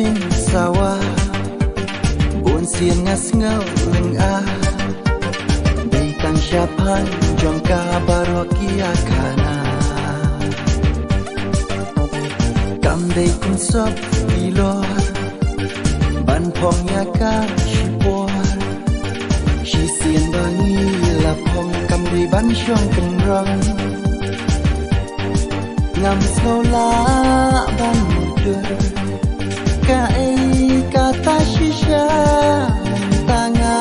jing sawah buồn xiên ngắt ngau lưng a đây tang siapan jong ka barokia kana kam dei kun sop ilo ban phong ya ka shipo shi xiên bangi la phong kam dei ban shong kan rong ngam sâu lá ban đời ka ei kata shisha tanga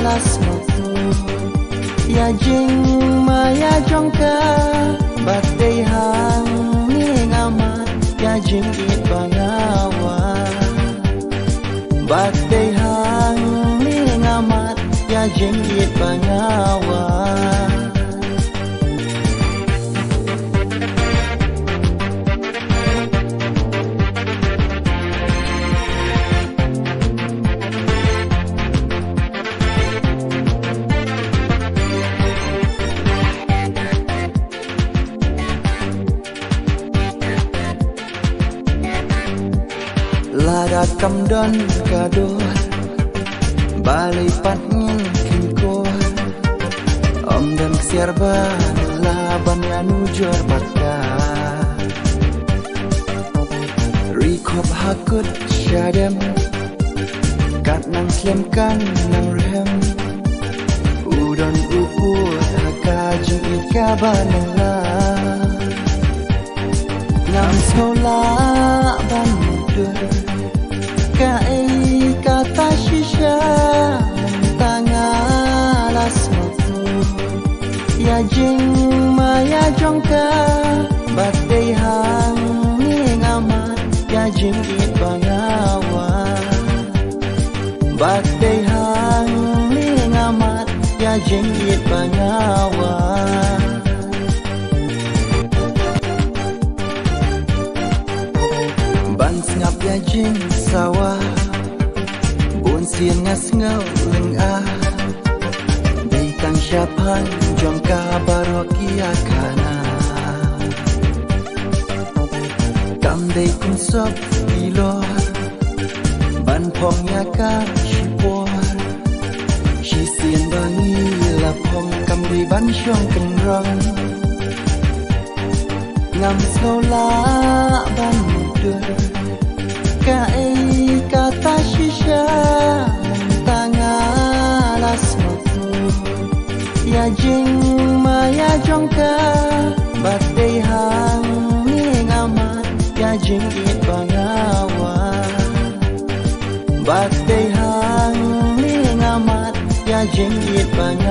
las motu ya jing maya jongka badai hang ni ngamat ya jing it bangawa badai hang ni ngamat ya jing it bangawa Lada kam don kador balai patngin kingkor om dan siarba laban anu jor baka rikop hakut syadem kat nang slem kan nang rem udon uput haka jeng ika banala ngam sola ban mudur ka ei kata shisha tanga las motu ya jing maya jongka badai hang ni ngamat ya jing it bangawa badai hang ni ngamat ya jing it bangawa ban ngap ya jing sawah buồn xiên ngắt ngau lưng a đây tang siapan jong ka barokia kana kam dei kun sop ilo ban phong ya ka shipo shi xiên bangi la phong kam dei ban shong kan rong ngam sâu lá ban đời ka ei kata shisha tanga las motu ya jing maya jongka badai hang ni ngamat ya jing it bangawa badai hang ni ngamat ya jing it bangawa